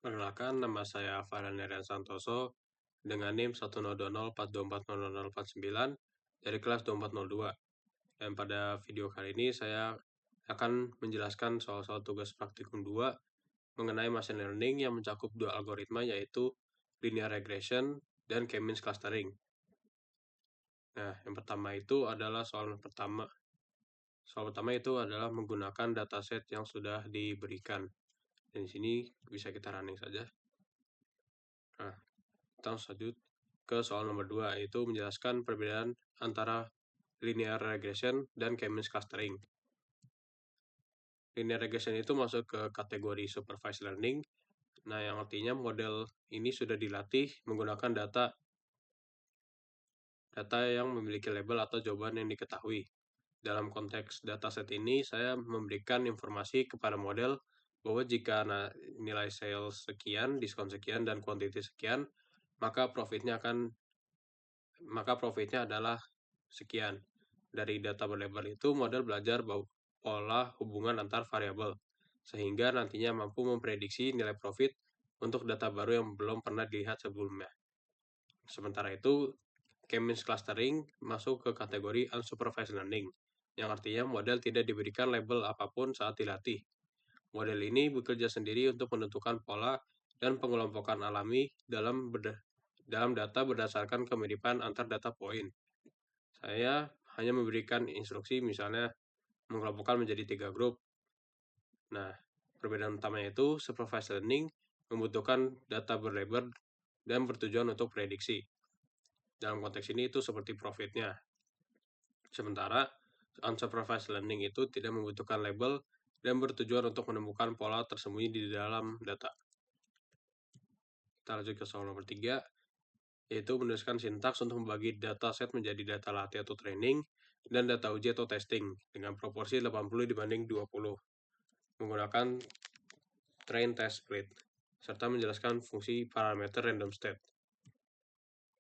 Perkenalkan, nama saya Farhan Herian Santoso dengan NIM 10204240049 dari kelas 2402. Dan pada video kali ini saya akan menjelaskan soal-soal tugas praktikum 2 mengenai machine learning yang mencakup dua algoritma, yaitu linear regression dan K-means clustering. Nah, yang pertama itu adalah soal pertama itu adalah menggunakan dataset yang sudah diberikan. Dan di sini bisa kita running saja. Nah, kita lanjut ke soal nomor 2, yaitu menjelaskan perbedaan antara linear regression dan K-means clustering. Linear regression itu masuk ke kategori supervised learning. Nah, yang artinya model ini sudah dilatih menggunakan data yang memiliki label atau jawaban yang diketahui. Dalam konteks dataset ini, saya memberikan informasi kepada model bahwa jika nilai sales sekian, diskon sekian, dan kuantiti sekian, maka profitnya adalah sekian. Dari data berlabel itu, model belajar pola hubungan antar variabel, sehingga nantinya mampu memprediksi nilai profit untuk data baru yang belum pernah dilihat sebelumnya. Sementara itu, K-means clustering masuk ke kategori unsupervised learning, yang artinya model tidak diberikan label apapun saat dilatih. Model ini bekerja sendiri untuk menentukan pola dan pengelompokan alami dalam data berdasarkan kemiripan antar data point. Saya hanya memberikan instruksi, misalnya mengelompokkan menjadi 3 grup. Nah, perbedaan utamanya itu supervised learning membutuhkan data berlabel dan bertujuan untuk prediksi. Dalam konteks ini itu seperti profitnya. Sementara unsupervised learning itu tidak membutuhkan label dan bertujuan untuk menemukan pola tersembunyi di dalam data. Kita lanjut ke soal nomor 3, yaitu menuliskan sintaks untuk membagi dataset menjadi data latih atau training dan data uji atau testing dengan proporsi 80 dibanding 20 menggunakan train test split, serta menjelaskan fungsi parameter random state.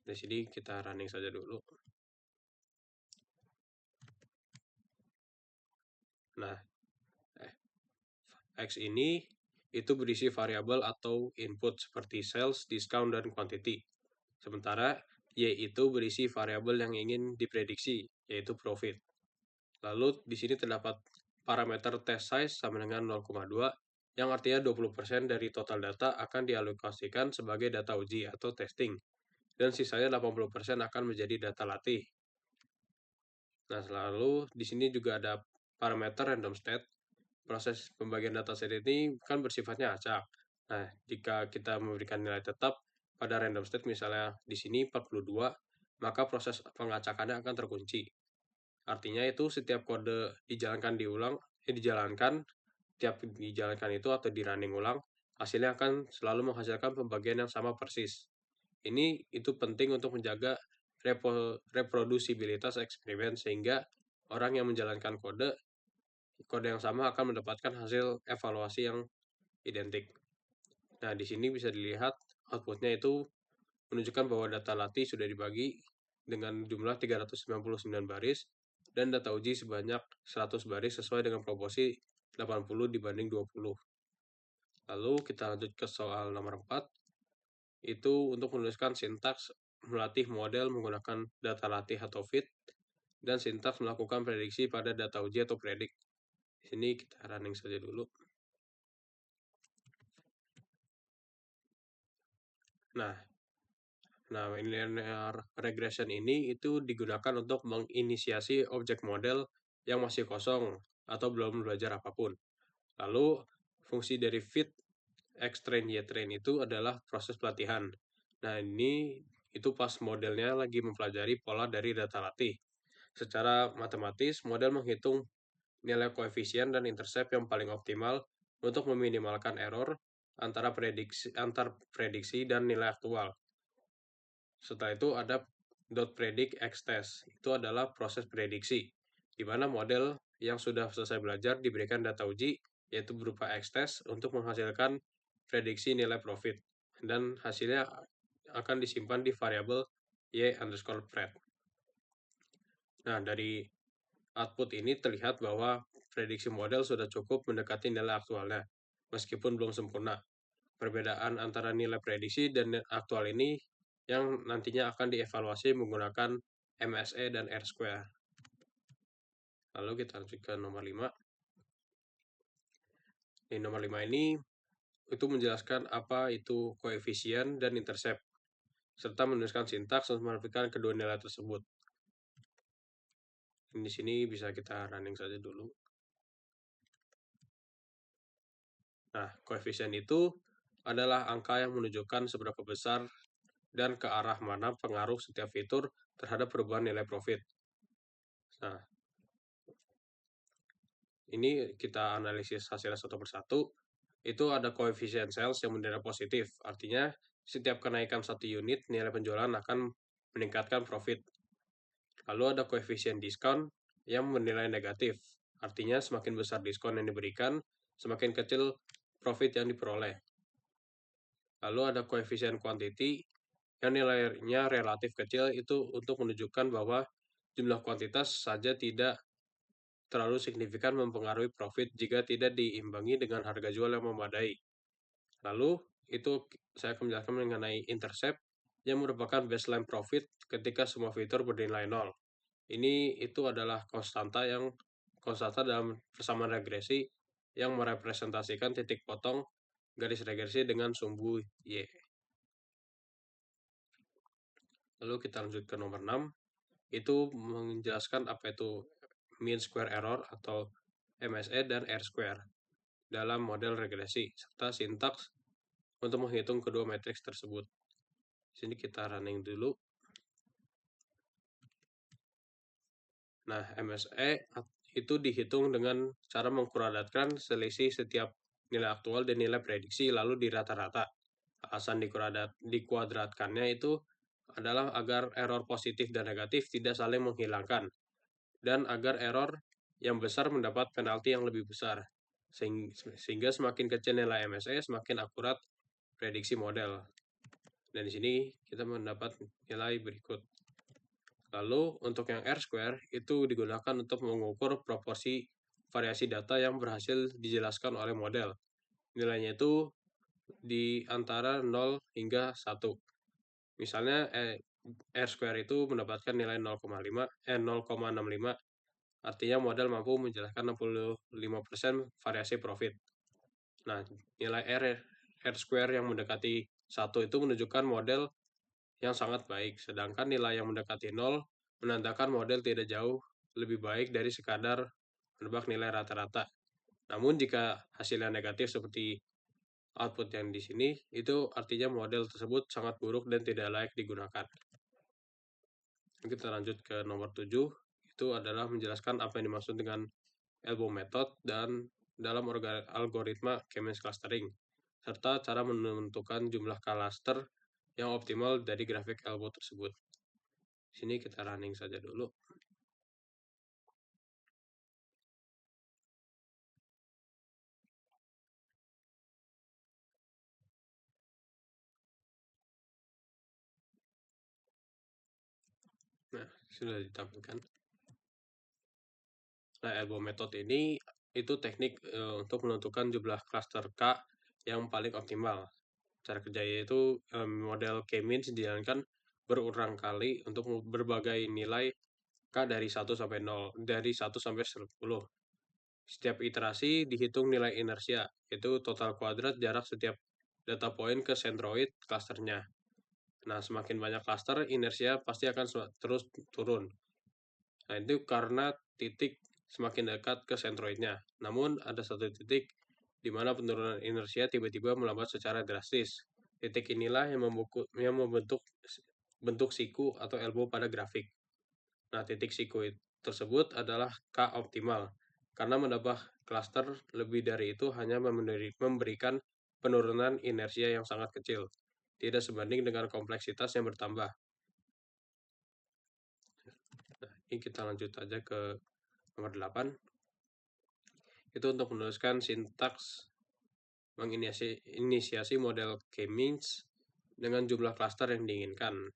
Di sini kita running saja dulu. Nah, X ini itu berisi variabel atau input seperti sales, discount, dan quantity. Sementara Y itu berisi variabel yang ingin diprediksi, yaitu profit. Lalu di sini terdapat parameter test size sama dengan 0,2, yang artinya 20% dari total data akan dialokasikan sebagai data uji atau testing, dan sisanya 80% akan menjadi data latih. Nah, lalu di sini juga ada parameter random state. Proses pembagian dataset ini kan bersifatnya acak. Nah, jika kita memberikan nilai tetap pada random state, misalnya di sini 42, maka proses pengacakannya akan terkunci. Artinya itu setiap kode tiap dijalankan itu atau di running ulang, hasilnya akan selalu menghasilkan pembagian yang sama persis. Itu penting untuk menjaga reprodusibilitas eksperimen, sehingga orang yang menjalankan kode yang sama akan mendapatkan hasil evaluasi yang identik. Nah, di sini bisa dilihat outputnya itu menunjukkan bahwa data latih sudah dibagi dengan jumlah 399 baris dan data uji sebanyak 100 baris sesuai dengan proporsi 80 dibanding 20. Lalu kita lanjut ke soal nomor 4, itu untuk menuliskan sintaks melatih model menggunakan data latih atau fit, dan sintaks melakukan prediksi pada data uji atau predik. Di sini kita running saja dulu. Nah, linear regression ini itu digunakan untuk menginisiasi objek model yang masih kosong atau belum belajar apapun. Lalu, fungsi dari fit, X-train, Y-train itu adalah proses pelatihan. Nah, ini itu pas modelnya lagi mempelajari pola dari data latih. Secara matematis, model menghitung nilai koefisien dan intercept yang paling optimal untuk meminimalkan error antar prediksi dan nilai aktual. Setelah itu ada .predict x-test. Itu adalah proses prediksi, di mana model yang sudah selesai belajar diberikan data uji, yaitu berupa x-test untuk menghasilkan prediksi nilai profit, dan hasilnya akan disimpan di variabel y_pred. Nah, dari output ini terlihat bahwa prediksi model sudah cukup mendekati nilai aktualnya, meskipun belum sempurna. Perbedaan antara nilai prediksi dan aktual ini yang nantinya akan dievaluasi menggunakan MSE dan R-square. Lalu kita lanjut ke nomor 5. Di nomor 5 ini itu menjelaskan apa itu koefisien dan intercept, serta menuliskan sintaks untuk menentukan kedua nilai tersebut. Di sini bisa kita running saja dulu. Nah, koefisien itu adalah angka yang menunjukkan seberapa besar dan ke arah mana pengaruh setiap fitur terhadap perubahan nilai profit. Nah, ini kita analisis hasilnya satu persatu. Itu ada koefisien sales yang bernilai positif. Artinya, setiap kenaikan 1 unit, nilai penjualan akan meningkatkan profit. Lalu ada koefisien diskon yang bernilai negatif. Artinya, semakin besar diskon yang diberikan, semakin kecil profit yang diperoleh. Lalu ada koefisien quantity yang nilainya relatif kecil, itu untuk menunjukkan bahwa jumlah kuantitas saja tidak terlalu signifikan mempengaruhi profit jika tidak diimbangi dengan harga jual yang memadai. Lalu, itu saya akan menjelaskan mengenai intercept yang merupakan baseline profit ketika semua fitur bernilai 0. Ini itu adalah konstanta dalam persamaan regresi yang merepresentasikan titik potong garis regresi dengan sumbu Y. Lalu kita lanjut ke nomor 6. Itu menjelaskan apa itu mean square error atau MSE dan R-square dalam model regresi, serta sintaks untuk menghitung kedua matriks tersebut. Sini kita running dulu. Nah, MSE itu dihitung dengan cara mengkuadratkan selisih setiap nilai aktual dan nilai prediksi lalu dirata-rata. Alasan dikuadratkannya itu adalah agar error positif dan negatif tidak saling menghilangkan, dan agar error yang besar mendapat penalti yang lebih besar, sehingga semakin kecil nilai MSE semakin akurat prediksi model. Dan di sini kita mendapat nilai berikut. Lalu untuk yang R-square itu digunakan untuk mengukur proporsi variasi data yang berhasil dijelaskan oleh model. Nilainya itu di antara 0 hingga 1. Misalnya R-square itu mendapatkan nilai 0,65, artinya model mampu menjelaskan 65% variasi profit. Nah, nilai R-square yang mendekati 1 itu menunjukkan model yang sangat baik, sedangkan nilai yang mendekati 0 menandakan model tidak jauh lebih baik dari sekadar menebak nilai rata-rata. Namun jika hasilnya negatif seperti output yang di sini, itu artinya model tersebut sangat buruk dan tidak layak digunakan. Kita lanjut ke nomor 7, itu adalah menjelaskan apa yang dimaksud dengan elbow method dan dalam algoritma K-means clustering, serta cara menentukan jumlah cluster yang optimal dari grafik elbow tersebut. Sini kita running saja dulu. Nah, sudah ditampilkan. Nah, elbow method ini itu teknik untuk menentukan jumlah cluster K yang paling optimal. Cara kerjanya itu model K-means dijalankan berulang kali untuk berbagai nilai K dari 1 sampai 0, dari 1 sampai 10. Setiap iterasi dihitung nilai inersia, yaitu total kuadrat jarak setiap data point ke sentroid clusternya. Nah, semakin banyak cluster, inersia pasti akan terus turun. Nah, itu karena titik semakin dekat ke sentroidnya. Namun, ada satu titik di mana penurunan inersia tiba-tiba melambat secara drastis. Titik inilah yang membentuk bentuk siku atau elbow pada grafik. Nah, titik siku tersebut adalah K optimal, karena menambah klaster lebih dari itu hanya memberikan penurunan inersia yang sangat kecil, tidak sebanding dengan kompleksitas yang bertambah. Nah, ini kita lanjut aja ke nomor 8. Itu untuk menuliskan sintaks menginisiasi model K-means dengan jumlah klaster yang diinginkan,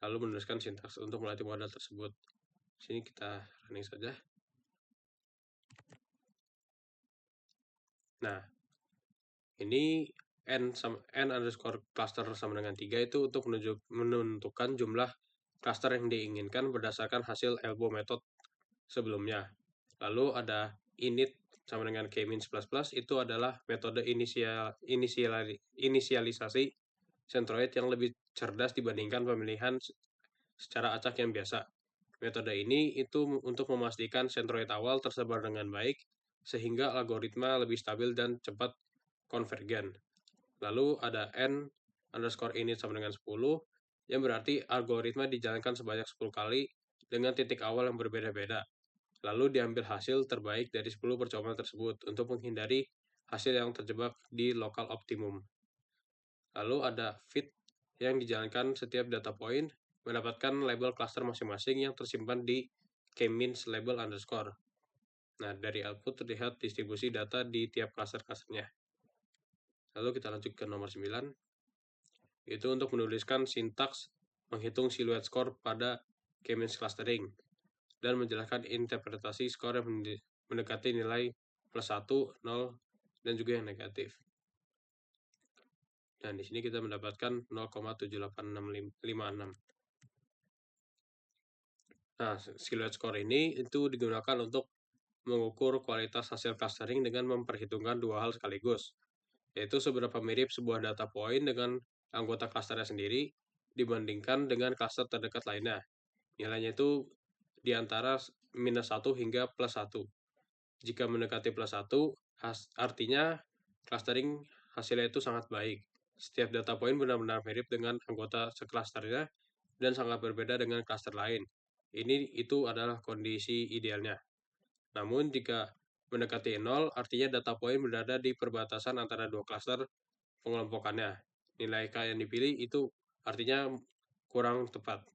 lalu menuliskan sintaks untuk melatih model tersebut. Sini kita running saja. Nah, ini n underscore cluster sama dengan 3 itu untuk menentukan jumlah cluster yang diinginkan berdasarkan hasil elbow method sebelumnya. Lalu ada init sama dengan k-means itu adalah metode inisialisasi centroid yang lebih cerdas dibandingkan pemilihan secara acak yang biasa. Metode ini itu untuk memastikan centroid awal tersebar dengan baik sehingga algoritma lebih stabil dan cepat konvergen. Lalu ada n underscore init sama dengan 10 yang berarti algoritma dijalankan sebanyak 10 kali dengan titik awal yang berbeda-beda. Lalu diambil hasil terbaik dari 10 percobaan tersebut untuk menghindari hasil yang terjebak di lokal optimum. Lalu ada fit yang dijalankan setiap data point mendapatkan label cluster masing-masing yang tersimpan di k-means label underscore. Nah, dari output terlihat distribusi data di tiap cluster-clusternya. Lalu kita lanjut ke nomor 9. Itu untuk menuliskan sintaks menghitung siluet skor pada k-means clustering dan menjelaskan interpretasi skor yang mendekati nilai +1, 0, dan juga yang negatif. Dan di sini kita mendapatkan 0,78656. Nah, siluet skor ini itu digunakan untuk mengukur kualitas hasil clustering dengan memperhitungkan dua hal sekaligus, yaitu seberapa mirip sebuah data point dengan anggota clusternya sendiri dibandingkan dengan cluster terdekat lainnya. Nilainya itu di antara -1 hingga +1. Jika mendekati +1, artinya clustering hasilnya itu sangat baik. Setiap data point benar-benar mirip dengan anggota seklusternya dan sangat berbeda dengan cluster lain. Itu adalah kondisi idealnya. Namun jika mendekati 0, artinya data point berada di perbatasan antara dua cluster pengelompokannya. Nilai K yang dipilih itu artinya kurang tepat.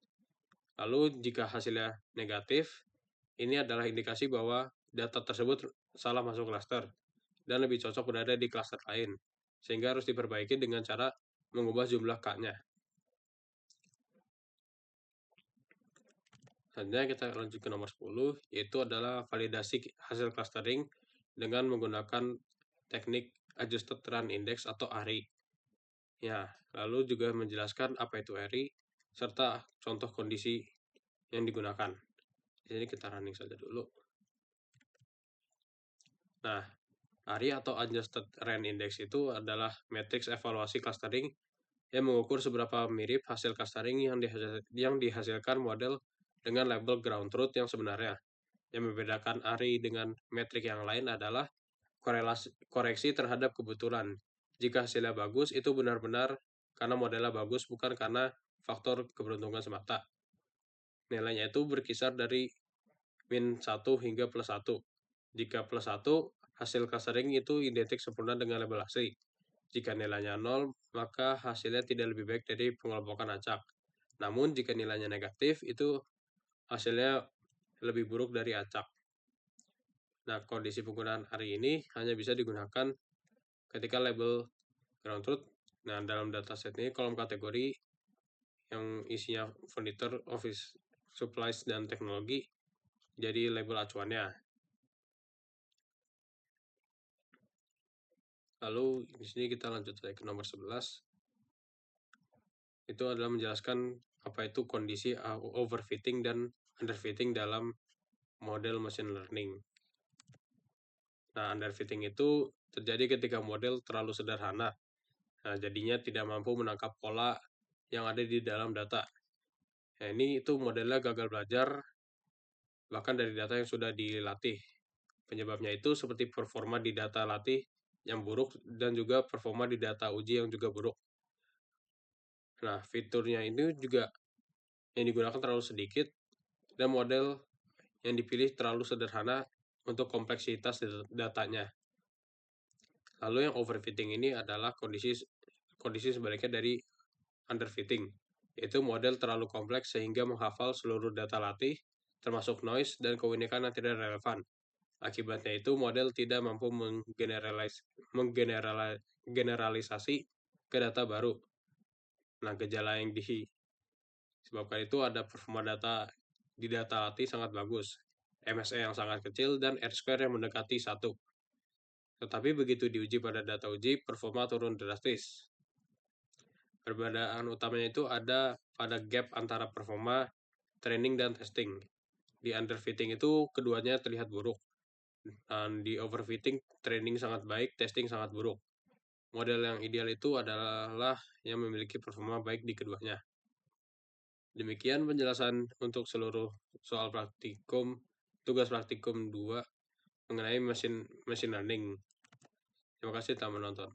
Lalu jika hasilnya negatif, ini adalah indikasi bahwa data tersebut salah masuk cluster dan lebih cocok berada di cluster lain, sehingga harus diperbaiki dengan cara mengubah jumlah K-nya. Selanjutnya kita lanjut ke nomor 10, yaitu adalah validasi hasil clustering dengan menggunakan teknik Adjusted Run Index atau ARI. Ya, lalu juga menjelaskan apa itu ARI, serta contoh kondisi yang digunakan. Di sini kita running saja dulu. Nah, ARI atau Adjusted Run Index itu adalah matriks evaluasi clustering yang mengukur seberapa mirip hasil clustering yang dihasilkan model dengan label ground truth yang sebenarnya. Yang membedakan ARI dengan metrik yang lain adalah koreksi terhadap kebetulan. Jika hasilnya bagus, itu benar-benar karena modelnya bagus, bukan karena faktor keberuntungan semata. Nilainya itu berkisar dari -1 hingga +1. Jika +1, hasil clustering itu identik sempurna dengan label asli. Jika nilainya 0, maka hasilnya tidak lebih baik dari pengelompokan acak. Namun jika nilainya negatif, itu hasilnya lebih buruk dari acak. Nah, kondisi penggunaan ARI ini hanya bisa digunakan ketika label ground truth. Nah, dalam dataset ini kolom kategori yang isinya furniture, office supplies, dan teknologi jadi label acuannya. Lalu di sini kita lanjut ke nomor 11. Itu adalah menjelaskan apa itu kondisi overfitting dan underfitting dalam model machine learning. Nah, underfitting itu terjadi ketika model terlalu sederhana. Nah, jadinya tidak mampu menangkap pola yang ada di dalam data. Nah, ini itu modelnya gagal belajar bahkan dari data yang sudah dilatih. Penyebabnya itu seperti performa di data latih yang buruk dan juga performa di data uji yang juga buruk. Nah, fiturnya ini juga yang digunakan terlalu sedikit dan model yang dipilih terlalu sederhana untuk kompleksitas datanya. Lalu yang overfitting ini adalah kondisi sebaliknya dari underfitting, yaitu model terlalu kompleks sehingga menghafal seluruh data latih, termasuk noise dan keunikan yang tidak relevan. Akibatnya itu model tidak mampu menggeneralisasi ke data baru. Nah, gejala yang disebabkan itu ada performa data di data latih sangat bagus, MSE yang sangat kecil, dan R-square yang mendekati 1. Tetapi begitu diuji pada data uji, performa turun drastis. Perbedaan utamanya itu ada pada gap antara performa training dan testing. Di underfitting itu keduanya terlihat buruk. Dan di overfitting, training sangat baik, testing sangat buruk. Model yang ideal itu adalah yang memiliki performa baik di keduanya. Demikian penjelasan untuk seluruh soal tugas praktikum 2 mengenai machine learning. Terima kasih telah menonton.